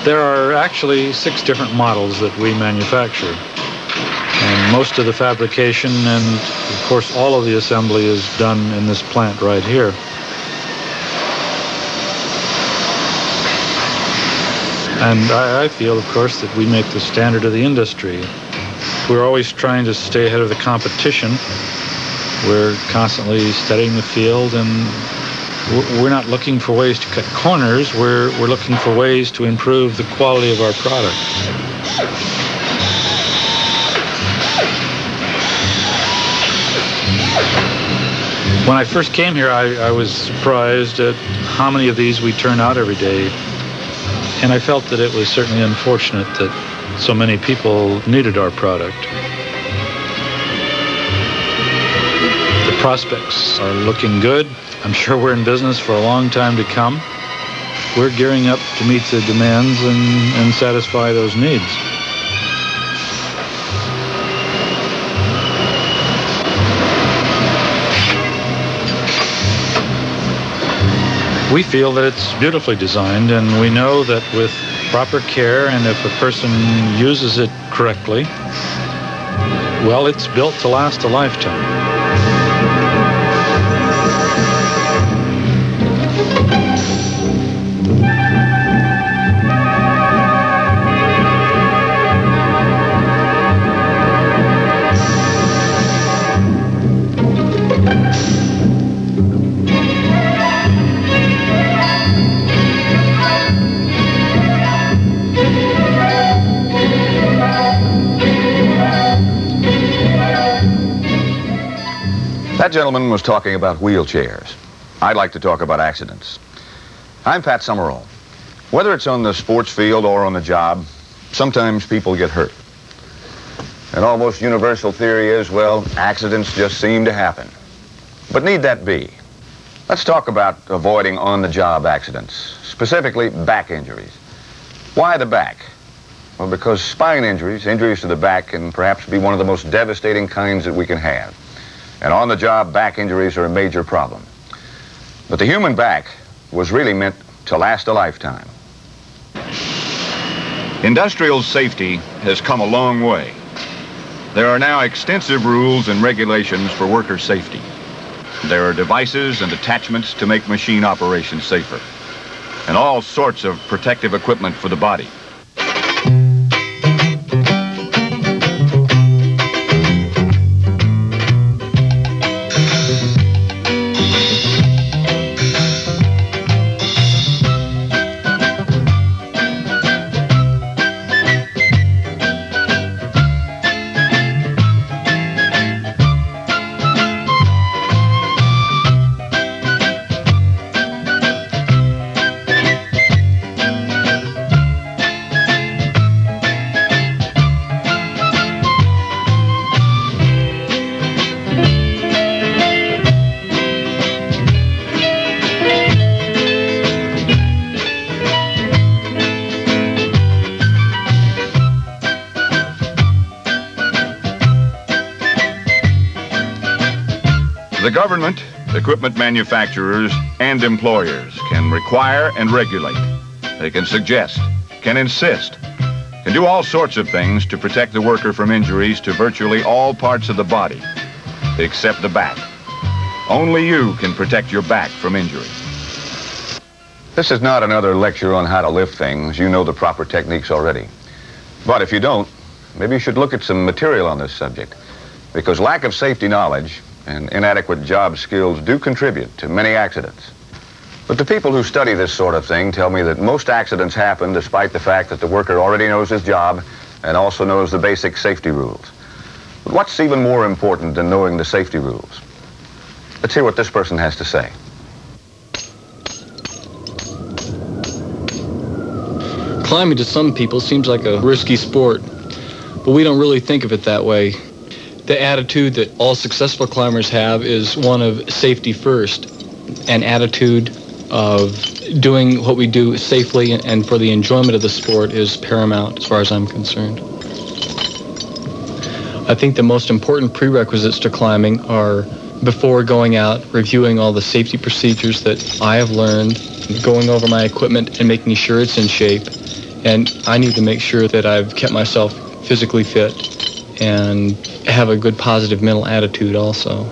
There are actually 6 different models that we manufacture. And most of the fabrication and, of course, all of the assembly is done in this plant right here. And I feel, of course, that we make the standard of the industry. We're always trying to stay ahead of the competition. We're constantly studying the field, and we're not looking for ways to cut corners. We're looking for ways to improve the quality of our product. When I first came here, I was surprised at how many of these we turn out every day. And I felt that it was certainly unfortunate that so many people needed our product. The prospects are looking good. I'm sure we're in business for a long time to come. We're gearing up to meet the demands and satisfy those needs. We feel that it's beautifully designed, and we know that with proper care and if a person uses it correctly, well, it's built to last a lifetime. That gentleman was talking about wheelchairs. I'd like to talk about accidents. I'm Pat Summerall. Whether it's on the sports field or on the job, sometimes people get hurt. An almost universal theory is, well, accidents just seem to happen. But need that be? Let's talk about avoiding on-the-job accidents, specifically back injuries. Why the back? Well, because spine injuries, injuries to the back, can perhaps be one of the most devastating kinds that we can have. And on-the-job back injuries are a major problem. But the human back was really meant to last a lifetime. Industrial safety has come a long way. There are now extensive rules and regulations for worker safety. There are devices and attachments to make machine operations safer, and all sorts of protective equipment for the body. The government, equipment manufacturers, and employers can require and regulate. They can suggest, can insist, can do all sorts of things to protect the worker from injuries to virtually all parts of the body, except the back. Only you can protect your back from injury. This is not another lecture on how to lift things. You know the proper techniques already. But if you don't, maybe you should look at some material on this subject, because lack of safety knowledge and inadequate job skills do contribute to many accidents. But the people who study this sort of thing tell me that most accidents happen despite the fact that the worker already knows his job and also knows the basic safety rules. But what's even more important than knowing the safety rules? Let's hear what this person has to say. Climbing to some people seems like a risky sport, but we don't really think of it that way. The attitude that all successful climbers have is one of safety first, an attitude of doing what we do safely and for the enjoyment of the sport is paramount as far as I'm concerned. I think the most important prerequisites to climbing are, before going out, reviewing all the safety procedures that I have learned, going over my equipment and making sure it's in shape, And I need to make sure that I've kept myself physically fit and have a good positive mental attitude also.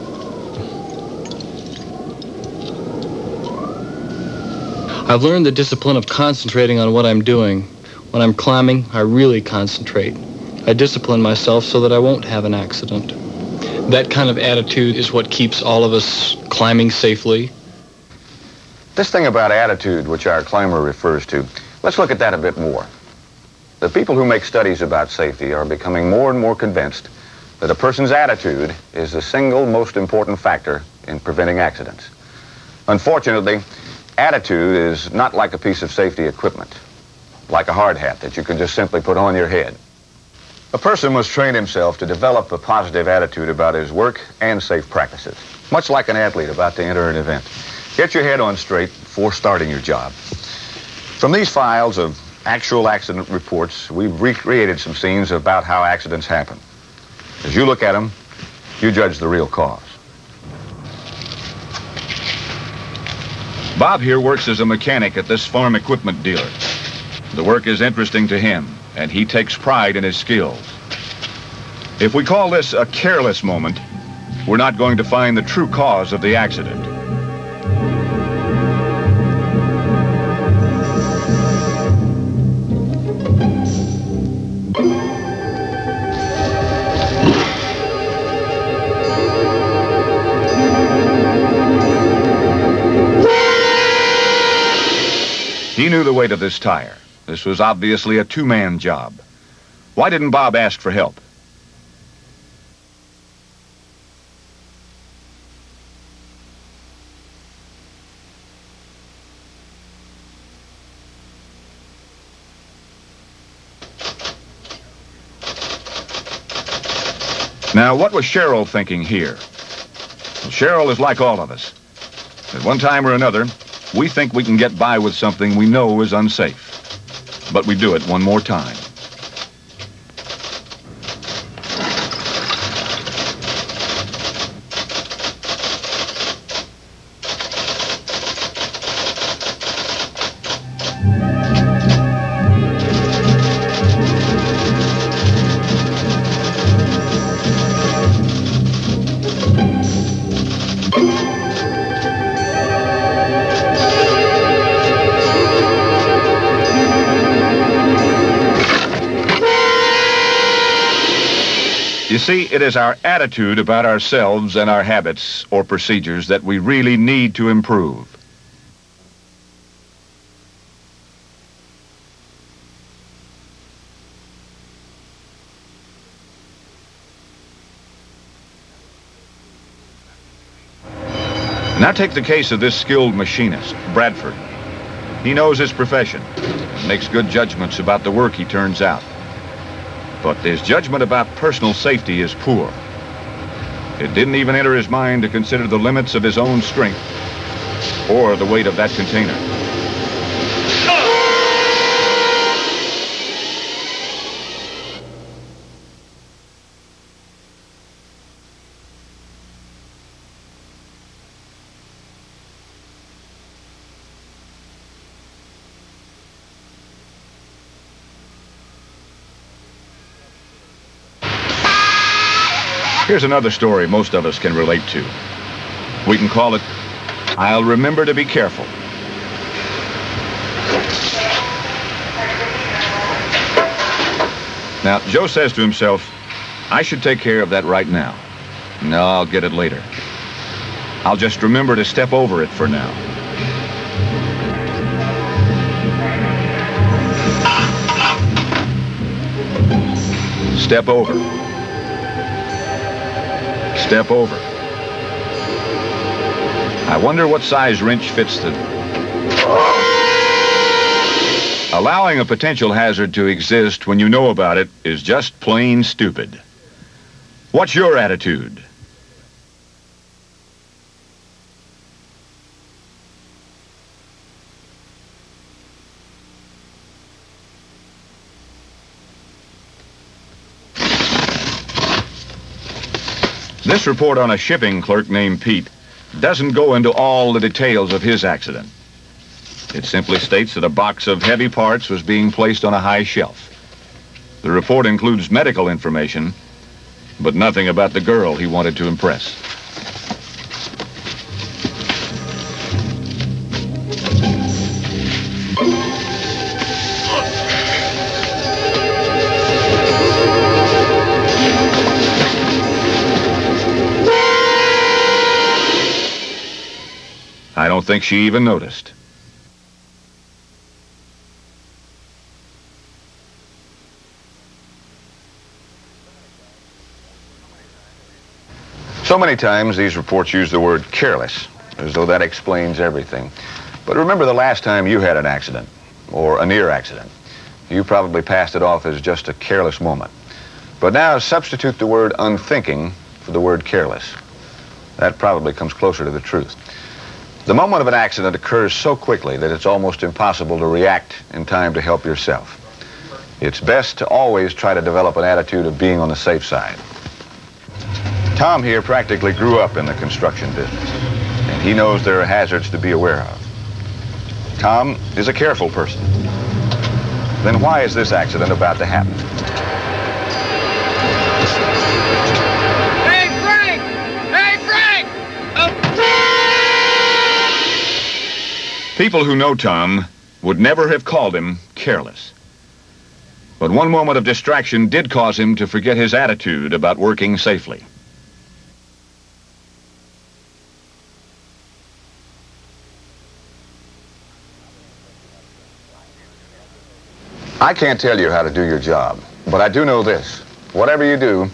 I've learned the discipline of concentrating on what I'm doing. When I'm climbing, I really concentrate. I discipline myself so that I won't have an accident. That kind of attitude is what keeps all of us climbing safely. This thing about attitude, which our climber refers to, let's look at that a bit more. The people who make studies about safety are becoming more and more convinced that a person's attitude is the single most important factor in preventing accidents. Unfortunately, attitude is not like a piece of safety equipment, like a hard hat that you can just simply put on your head. A person must train himself to develop a positive attitude about his work and safe practices, much like an athlete about to enter an event. Get your head on straight before starting your job. From these files of actual accident reports, we've recreated some scenes about how accidents happen. As you look at them, you judge the real cause. Bob here works as a mechanic at this farm equipment dealer. The work is interesting to him, and he takes pride in his skills. If we call this a careless moment, we're not going to find the true cause of the accident. He knew the weight of this tire. This was obviously a two-man job. Why didn't Bob ask for help? Now, what was Cheryl thinking here? Well, Cheryl is like all of us. At one time or another, we think we can get by with something we know is unsafe. But we do it one more time. You see, it is our attitude about ourselves and our habits or procedures that we really need to improve. Now take the case of this skilled machinist, Bradford. He knows his profession and makes good judgments about the work he turns out. But his judgment about personal safety is poor. It didn't even enter his mind to consider the limits of his own strength or the weight of that container. Here's another story most of us can relate to. We can call it, I'll Remember to Be Careful. Now, Joe says to himself, I should take care of that right now. No, I'll get it later. I'll just remember to step over it for now. Step over. Step over. I wonder what size wrench fits the... Allowing a potential hazard to exist when you know about it is just plain stupid. What's your attitude? This report on a shipping clerk named Pete doesn't go into all the details of his accident. It simply states that a box of heavy parts was being placed on a high shelf. The report includes medical information, but nothing about the girl he wanted to impress. I don't think she even noticed. So many times these reports use the word careless, as though that explains everything. But remember the last time you had an accident, or a near accident. You probably passed it off as just a careless moment. But now substitute the word unthinking for the word careless. That probably comes closer to the truth. The moment of an accident occurs so quickly that it's almost impossible to react in time to help yourself. It's best to always try to develop an attitude of being on the safe side. Tom here practically grew up in the construction business, and he knows there are hazards to be aware of. Tom is a careful person. Then why is this accident about to happen? Hey, Frank! Hey, Frank! People who know Tom would never have called him careless. But one moment of distraction did cause him to forget his attitude about working safely. I can't tell you how to do your job, but I do know this. Whatever you do,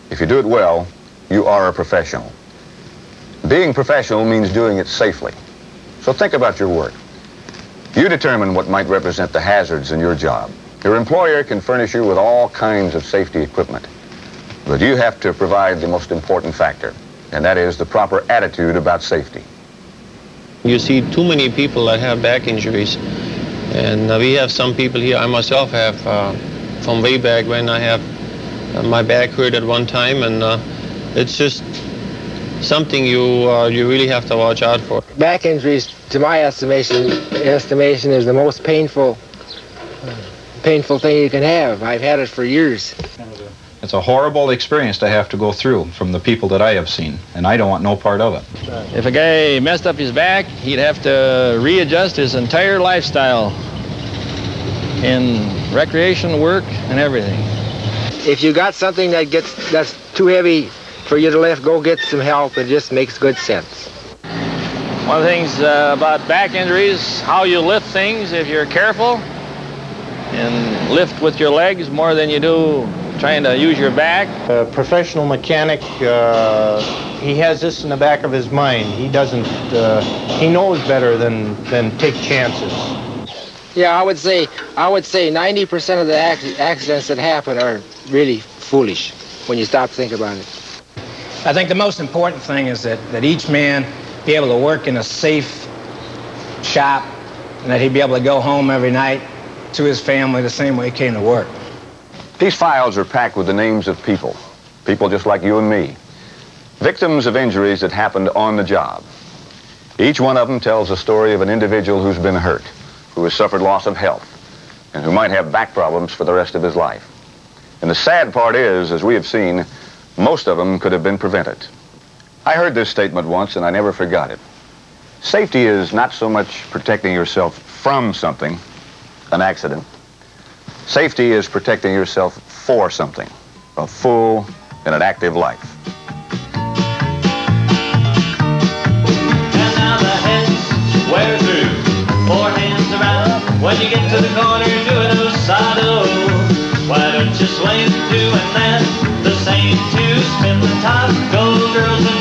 if you do it well, you are a professional. Being professional means doing it safely. So think about your work. You determine what might represent the hazards in your job. Your employer can furnish you with all kinds of safety equipment, but you have to provide the most important factor, and that is the proper attitude about safety. You see too many people that have back injuries, and we have some people here. I myself have from way back when I have my back hurt at one time, and it's just something you really have to watch out for. Back injuries, to my estimation is the most painful thing you can have. I've had it for years. It's a horrible experience to have to go through from the people that I have seen, and I don't want no part of it. If a guy messed up his back, he'd have to readjust his entire lifestyle in recreation, work, and everything. If you got something that's too heavy for you to lift, go get some help. It just makes good sense. One of the things about back injuries, how you lift things, if you're careful, and lift with your legs more than you do trying to use your back. A professional mechanic, he has this in the back of his mind. He doesn't, he knows better than take chances. Yeah, I would say 90% of the accidents that happen are really foolish when you stop to think about it. I think the most important thing is that each man be able to work in a safe shop, and that he'd be able to go home every night to his family the same way he came to work. These files are packed with the names of people just like you and me, victims of injuries that happened on the job. Each one of them tells a story of an individual who's been hurt, who has suffered loss of health, and who might have back problems for the rest of his life. And the sad part is, as we have seen, most of them could have been prevented. I heard this statement once, and I never forgot it. Safety is not so much protecting yourself from something, an accident. Safety is protecting yourself for something, a full and an active life. And now the heads wear through, 4 hands around. When you get to the corner doing Osado, why don't you swing to and then the same two spin the top, go girls and